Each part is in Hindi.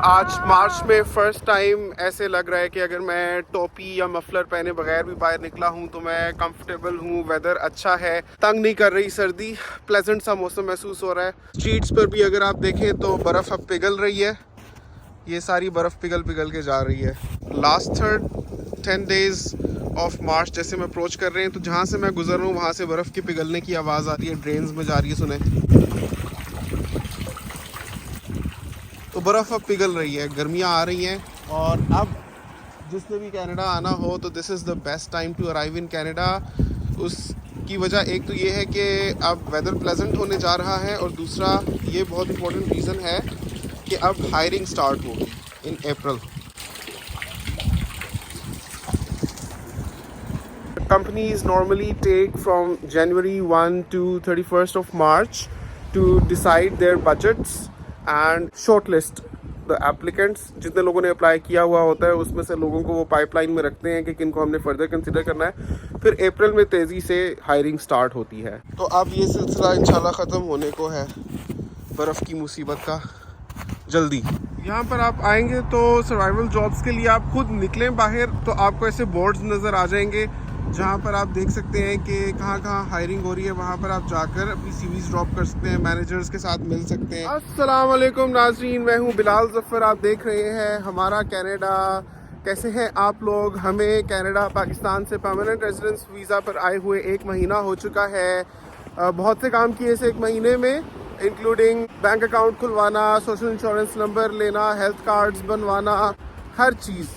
आज मार्च में फ़र्स्ट टाइम ऐसे लग रहा है कि अगर मैं टोपी या मफलर पहने बगैर भी बाहर निकला हूँ तो मैं कंफर्टेबल हूँ। वेदर अच्छा है, तंग नहीं कर रही सर्दी, प्लेजेंट सा मौसम महसूस हो रहा है। स्ट्रीट्स पर भी अगर आप देखें तो बर्फ़ अब पिघल रही है। ये सारी बर्फ़ पिघल पिघल के जा रही है। लास्ट 10 डेज़ ऑफ मार्च जैसे हम अप्रोच कर रहे हैं तो जहाँ से मैं गुजर रहा हूँ वहाँ से बर्फ़ के पिघलने की आवाज़ आ रही है, ड्रेन्स में जा रही है। सुने तो बर्फ़ अब पिघल रही है, गर्मियाँ आ रही हैं। और अब जिसने भी कनाडा आना हो तो this is the best time to arrive in Canada. उसकी वजह एक तो ये है कि अब वेदर प्लेजेंट होने जा रहा है, और दूसरा ये बहुत इंपॉर्टेंट रीज़न है कि अब हायरिंग स्टार्ट होगी इन अप्रैल। Companies normally take from January 1 to 31st of March to decide their budgets and shortlist the applicants। जितने लोगों ने अप्लाई किया हुआ होता है उसमें से लोगों को वो पाइपलाइन में रखते हैं कि किन को हमने फर्दर कंसिडर करना है। फिर अप्रैल में तेज़ी से हायरिंग स्टार्ट होती है। तो अब ये सिलसिला इंशाल्लाह ख़त्म होने को है, बर्फ़ की मुसीबत का, जल्दी। यहाँ पर आप आएंगे तो सर्वाइवल जॉब्स के लिए आप खुद निकलें बाहर तो आपको ऐसे बोर्ड्स नज़र आ जाएंगे जहाँ पर आप देख सकते हैं कि कहाँ कहाँ हायरिंग हो रही है। वहाँ पर आप जाकर अपनी सीवीज ड्रॉप कर सकते हैं, मैनेजर्स के साथ मिल सकते हैं। अस्सलाम वालेकुम नाज़रीन, मैं हूँ बिलाल ज़फ़र। आप देख रहे हैं हमारा कनाडा। कैसे हैं आप लोग? हमें कनाडा पाकिस्तान से परमानेंट रेजिडेंस वीज़ा पर आए हुए 1 महीना हो चुका है। बहुत से काम किए इस 1 महीने में, इंक्लूडिंग बैंक अकाउंट खुलवाना, सोशल इंश्योरेंस नंबर लेना, हेल्थ कार्ड्स बनवाना, हर चीज़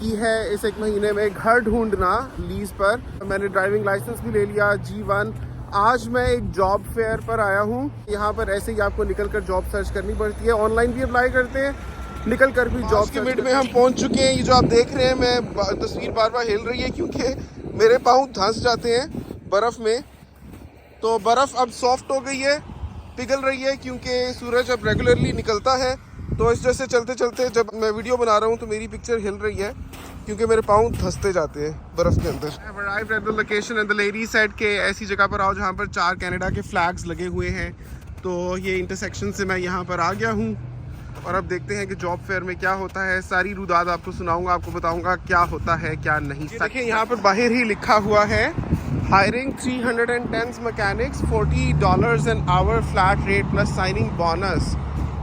की है इस 1 महीने में। घर ढूंढना लीज पर, मैंने ड्राइविंग लाइसेंस भी ले लिया G1। आज मैं एक जॉब फेयर पर आया हूँ। यहाँ पर ऐसे ही आपको निकल कर जॉब सर्च करनी पड़ती है, ऑनलाइन भी अप्लाई करते हैं, निकल कर भी जॉब के मिड में हम पहुँच चुके हैं। ये जो आप देख रहे हैं, मैं तस्वीर बार बार हिल रही है क्योंकि मेरे पाँव धंस जाते हैं बर्फ़ में। तो बर्फ़ अब सॉफ्ट हो गई है, पिघल रही है क्योंकि सूरज अब रेगुलरली निकलता है। तो इस जैसे चलते चलते जब मैं वीडियो बना रहा हूँ तो मेरी पिक्चर हिल रही है क्योंकि मेरे पाँव धंसते जाते हैं बर्फ़ के अंदर। Arrived at the location and the lady said के ऐसी जगह पर आओ जहाँ पर 4 कनाडा के फ्लैग्स लगे हुए हैं। तो ये इंटरसेक्शन से मैं यहाँ पर आ गया हूँ और अब देखते हैं कि जॉब फेयर में क्या होता है। सारी रुदाद आपको सुनाऊंगा, आपको बताऊंगा क्या होता है क्या नहीं। देखिए यहाँ पर बाहर ही लिखा हुआ है hiring 310 mechanics, $40 an hour flat rate plus signing bonus,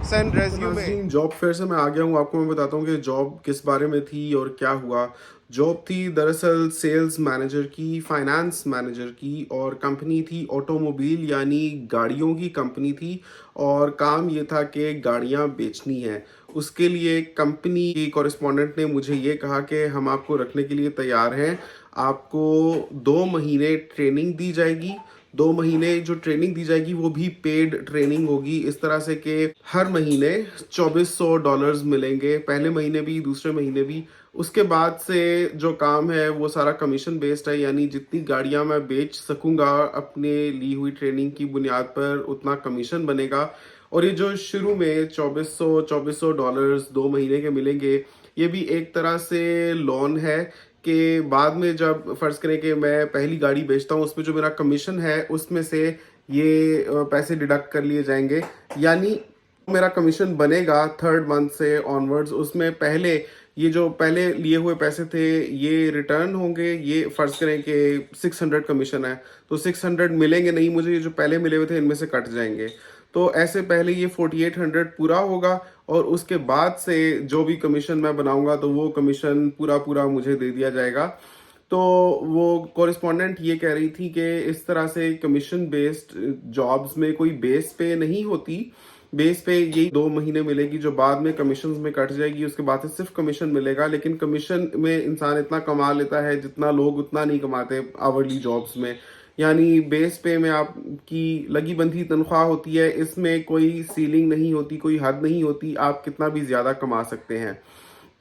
send resume. Job fair से मैं आ गया हूँ। आपको मैं बताता हूँ कि जॉब किस बारे में थी और क्या हुआ। जॉब थी दरअसल सेल्स मैनेजर की, फाइनेंस मैनेजर की, और कंपनी थी ऑटोमोबाइल यानी गाड़ियों की कंपनी थी। और काम ये था कि गाड़ियाँ बेचनी है। उसके लिए कंपनी की कॉरेस्पॉन्डेंट ने मुझे ये कहा कि हम आपको रखने के लिए तैयार हैं। आपको 2 महीने ट्रेनिंग दी जाएगी। 2 महीने जो ट्रेनिंग दी जाएगी वो भी पेड ट्रेनिंग होगी, इस तरह से कि हर महीने $2400 मिलेंगे, पहले महीने भी दूसरे महीने भी। उसके बाद से जो काम है वो सारा कमीशन बेस्ड है, यानी जितनी गाड़ियां मैं बेच सकूंगा अपने ली हुई ट्रेनिंग की बुनियाद पर उतना कमीशन बनेगा। और ये जो शुरू में $2400 2 महीने के मिलेंगे, ये भी एक तरह से लोन है कि बाद में जब फर्ज करें कि मैं पहली गाड़ी बेचता हूँ उसमें जो मेरा कमीशन है उसमें से ये पैसे डिडक्ट कर लिए जाएंगे। यानी मेरा कमीशन बनेगा 3rd मंथ से ऑनवर्ड्स, उसमें पहले ये जो पहले लिए हुए पैसे थे ये रिटर्न होंगे। ये फर्ज करें कि 600 कमीशन है तो 600 मिलेंगे नहीं मुझे, ये जो पहले मिले हुए थे इनमें से कट जाएंगे। तो ऐसे पहले ये 4800 पूरा होगा और उसके बाद से जो भी कमीशन मैं बनाऊंगा तो वो कमीशन पूरा पूरा मुझे दे दिया जाएगा। तो वो कॉरेस्पॉन्डेंट ये कह रही थी कि इस तरह से कमीशन बेस्ड जॉब्स में कोई बेस पे नहीं होती। बेस पे यही 2 महीने मिलेगी जो बाद में कमीशन में कट जाएगी, उसके बाद से सिर्फ कमीशन मिलेगा। लेकिन कमीशन में इंसान इतना कमा लेता है जितना लोग उतना नहीं कमाते आवरली जॉब्स में। यानी बेस पे में आपकी लगी बंधी तनख्वाह होती है, इसमें कोई सीलिंग नहीं होती, कोई हद नहीं होती, आप कितना भी ज़्यादा कमा सकते हैं।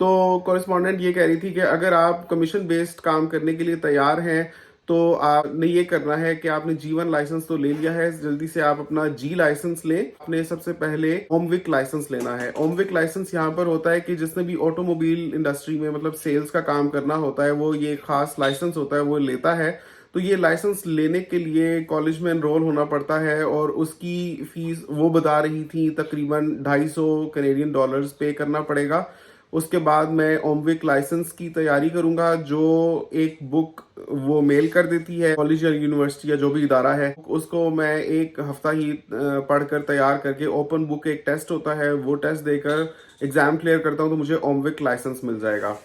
तो कॉरेस्पॉन्डेंट ये कह रही थी कि अगर आप कमीशन बेस्ड काम करने के लिए तैयार हैं तो आपने ये करना है कि आपने G1 लाइसेंस तो ले लिया है, जल्दी से आप अपना G लाइसेंस लें। आपने सबसे पहले ओमविक लाइसेंस लेना है। ओमविक लाइसेंस यहाँ पर होता है कि जिसने भी ऑटोमोबाइल इंडस्ट्री में मतलब सेल्स का काम करना होता है वो ये खास लाइसेंस होता है वो लेता है। तो ये लाइसेंस लेने के लिए कॉलेज में एनरोल होना पड़ता है और उसकी फीस वो बता रही थी तकरीबन $250 पे करना पड़ेगा। उसके बाद मैं ओमविक लाइसेंस की तैयारी करूंगा, जो एक बुक वो मेल कर देती है कॉलेज या यूनिवर्सिटी या जो भी इदारा है, उसको मैं एक हफ्ता ही पढ़कर तैयार करके ओपन बुक एक टेस्ट होता है, वो टेस्ट देकर एग्जाम क्लियर करता हूँ तो मुझे ओमविक लाइसेंस मिल जाएगा।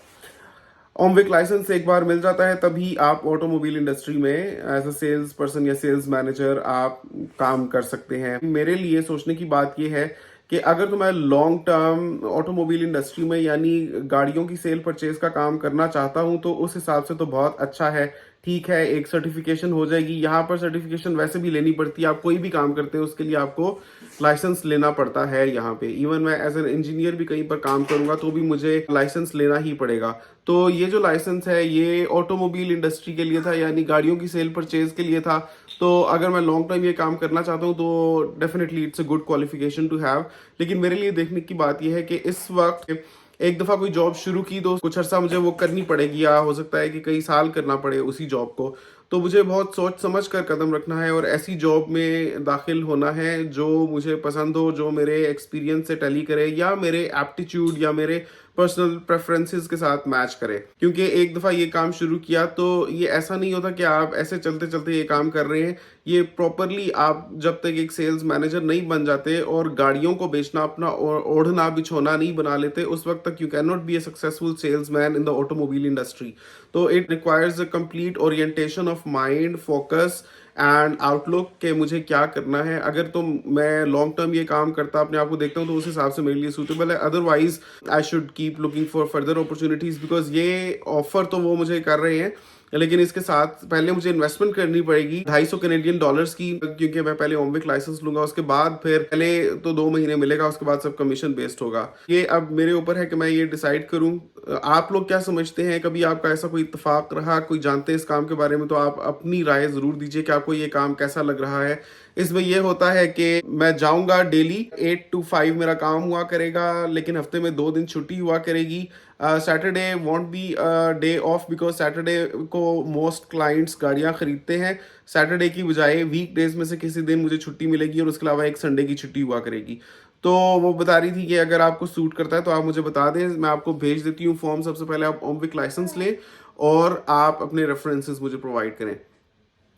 ओमविक लाइसेंस एक बार मिल जाता है तभी आप ऑटोमोबाइल इंडस्ट्री में एज अ सेल्स पर्सन या सेल्स मैनेजर आप काम कर सकते हैं। मेरे लिए सोचने की बात यह है कि अगर तो मैं लॉन्ग टर्म ऑटोमोबाइल इंडस्ट्री में यानी गाड़ियों की सेल परचेज का काम करना चाहता हूं तो उस हिसाब से तो बहुत अच्छा है। ठीक है, एक सर्टिफिकेशन हो जाएगी। यहाँ पर सर्टिफिकेशन वैसे भी लेनी पड़ती है, आप कोई भी काम करते हैं उसके लिए आपको लाइसेंस लेना पड़ता है। यहाँ पे इवन मैं एज एन इंजीनियर भी कहीं पर काम करूंगा तो भी मुझे लाइसेंस लेना ही पड़ेगा। तो ये जो लाइसेंस है ये ऑटोमोबाइल इंडस्ट्री के लिए था, यानी गाड़ियों की सेल परचेज के लिए था। तो अगर मैं लॉन्ग टर्म ये काम करना चाहता हूँ तो definitely it's a good qualification to have. लेकिन मेरे लिए देखने की बात यह है कि इस वक्त एक दफा कोई जॉब शुरू की तो कुछ अर्सा मुझे वो करनी पड़ेगी, या हो सकता है कि कई साल करना पड़े उसी जॉब को। तो मुझे बहुत सोच समझ कर कदम रखना है और ऐसी जॉब में दाखिल होना है जो मुझे पसंद हो, जो मेरे एक्सपीरियंस से टैली करे या मेरे एप्टीट्यूड या मेरे पर्सनल प्रेफरेंसेस के साथ मैच करे। क्योंकि एक दफा ये काम शुरू किया तो ये ऐसा नहीं होता कि आप ऐसे चलते चलते ये काम कर रहे हैं। ये प्रॉपरली आप जब तक एक सेल्स मैनेजर नहीं बन जाते और गाड़ियों को बेचना अपना ओढ़ना बिछोना नहीं बना लेते, उस वक्त तक you can not be a successful salesman in the automobile industry. तो it requires a complete orientation of mind, focus and outlook के मुझे क्या करना है। अगर तो मैं लॉन्ग टर्म ये काम करता अपने आप को देखता हूँ तो उस हिसाब से मेरे लिए सूटेबल है। Otherwise I should keep looking for further opportunities, because ये ऑफर तो वो मुझे कर रहे हैं लेकिन इसके साथ पहले मुझे इन्वेस्टमेंट करनी पड़ेगी $250 की, क्योंकि मैं पहले ओमविक लाइसेंस लूंगा। उसके बाद फिर पहले तो 2 महीने मिलेगा, उसके बाद सब कमीशन बेस्ड होगा। ये अब मेरे ऊपर है कि मैं ये डिसाइड करूं। आप लोग क्या समझते हैं? कभी आपका ऐसा कोई इत्तेफाक रहा, कोई जानते हैं इस काम के बारे में, तो आप अपनी राय जरूर दीजिए कि आपको ये काम कैसा लग रहा है। इसमें यह होता है कि मैं जाऊंगा डेली 8 to 5 मेरा काम हुआ करेगा, लेकिन हफ्ते में 2 दिन छुट्टी हुआ करेगी। Saturday won't be day off, because Saturday को मोस्ट क्लाइंट्स गाड़ियां खरीदते हैं। सैटरडे की बजाय वीक डेज में से किसी दिन मुझे छुट्टी मिलेगी और उसके अलावा एक संडे की छुट्टी हुआ करेगी। तो वो बता रही थी कि अगर आपको सूट करता है तो आप मुझे बता दें, मैं आपको भेज देती हूँ फॉर्म। सबसे पहले आप ओमविक लाइसेंस लें और आप अपने रेफरेंसेस मुझे प्रोवाइड करें।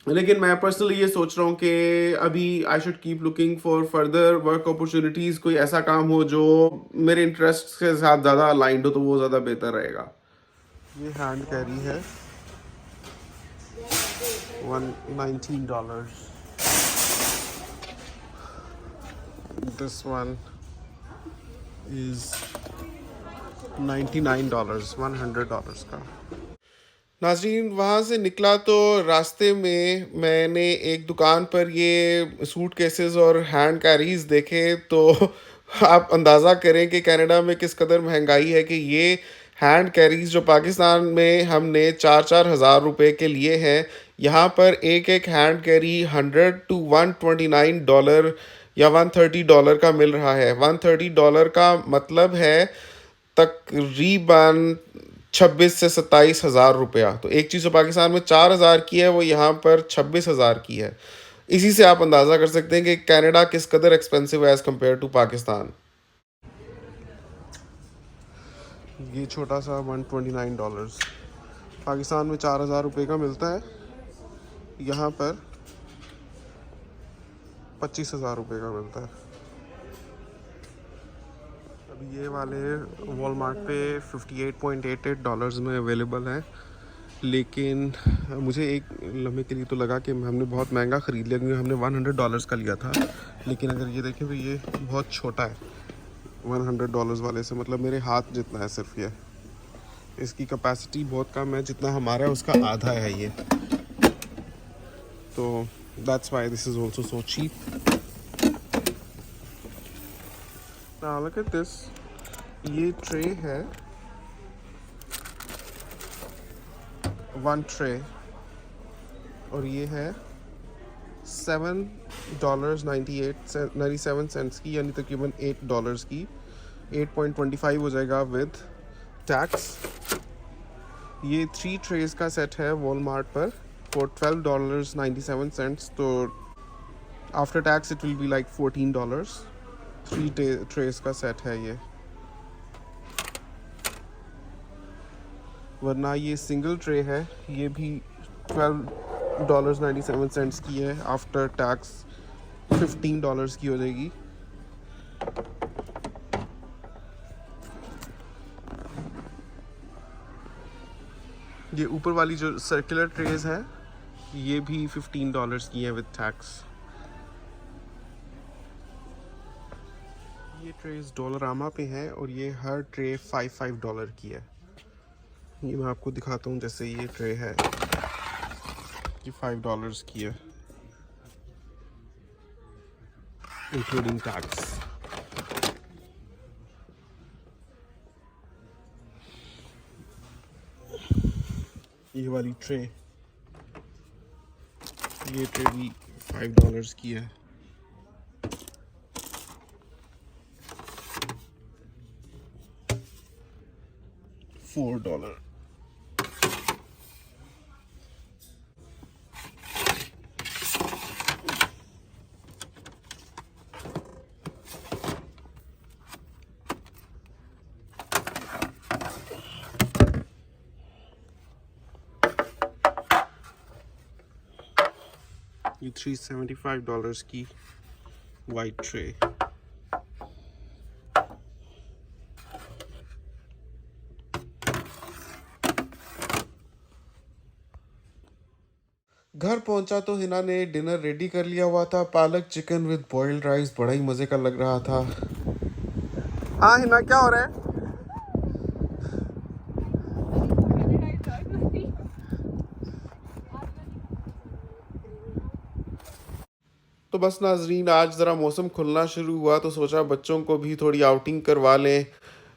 लेकिन मैं पर्सनली ये सोच रहा हूँ कि अभी I should keep looking for further work opportunities. कोई ऐसा काम हो जो मेरे इंटरेस्ट के साथ ज़्यादा अलाइंड हो तो वो ज़्यादा बेहतर रहेगा। ये हैंड कैरी है, $119। दिस वन इज $99, $100 का। नाजरीन, वहाँ से निकला तो रास्ते में मैंने एक दुकान पर ये सूट केसेस और हैंड कैरीज देखे, तो आप अंदाज़ा करें कि कनाडा में किस कदर महंगाई है कि ये हैंड कैरीज जो पाकिस्तान में हमने 4-4 हज़ार रुपये के लिए हैं, यहाँ पर एक एक हैंड कैरी $100 to $129 या $130 का मिल रहा है। $130 का मतलब है तकरीबन 26 से 27 हज़ार रुपया। तो एक चीज़ जो पाकिस्तान में 4,000 की है वो यहाँ पर 26,000 की है। इसी से आप अंदाज़ा कर सकते हैं कि कनाडा किस कदर एक्सपेंसिव है एज़ कम्पेयर टू पाकिस्तान। ये छोटा सा $129 पाकिस्तान में 4,000 रुपये का मिलता है, यहाँ पर 25,000 रुपये का मिलता है। ये वाले वॉलमार्ट पे $58.88 में अवेलेबल हैं, लेकिन मुझे एक लम्हे के लिए तो लगा कि हमने बहुत महंगा ख़रीद लिया, क्योंकि हमने $100 का लिया था। लेकिन अगर ये देखें तो ये बहुत छोटा है $100 वाले से, मतलब मेरे हाथ जितना है सिर्फ ये। इसकी कैपेसिटी बहुत कम है, जितना हमारा है उसका आधा है ये। तो that's why this is also so cheap. Now look at this, ये ट्रे है, 1 ट्रे, और ये है $7.97 की, यानी तकरीबन $8 की। 8.25 हो जाएगा विद टैक्स। ये 3 ट्रेज का सेट है वॉलमार्ट पर, for $12.97. तो after tax it will be like $14. 3 trace का सेट है ये, वरना ये सिंगल ट्रे है, ये भी $12.97 की है, आफ्टर टैक्स $15 की हो जाएगी। ये ऊपर वाली जो सर्कुलर ट्रेज है ये भी $15 की है विद टैक्स। ये ट्रेज डॉलरामा पे है और ये हर ट्रे $5 की है। ये मैं आपको दिखाता हूँ, जैसे ये ट्रे है ये $5 की है इंक्लूडिंग टैक्स। ये वाली ट्रे, ये ट्रे भी $5 की है। $4। ये $375 की वाइट ट्रे। घर पहुंचा तो हिना ने डिनर रेडी कर लिया हुआ था, पालक चिकन विद बॉइल्ड राइस, बड़ा ही मज़े का लग रहा था। हाँ हिना, क्या हो रहा है? तो बस नाजरीन, आज ज़रा मौसम खुलना शुरू हुआ तो सोचा बच्चों को भी थोड़ी आउटिंग करवा लें।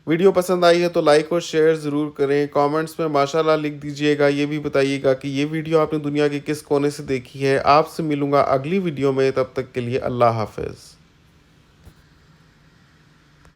वीडियो पसंद आई है तो लाइक और शेयर ज़रूर करें। कमेंट्स में माशाल्लाह लिख दीजिएगा, ये भी बताइएगा कि ये वीडियो आपने दुनिया के किस कोने से देखी है। आपसे मिलूँगा अगली वीडियो में, तब तक के लिए अल्लाह हाफ़िज़।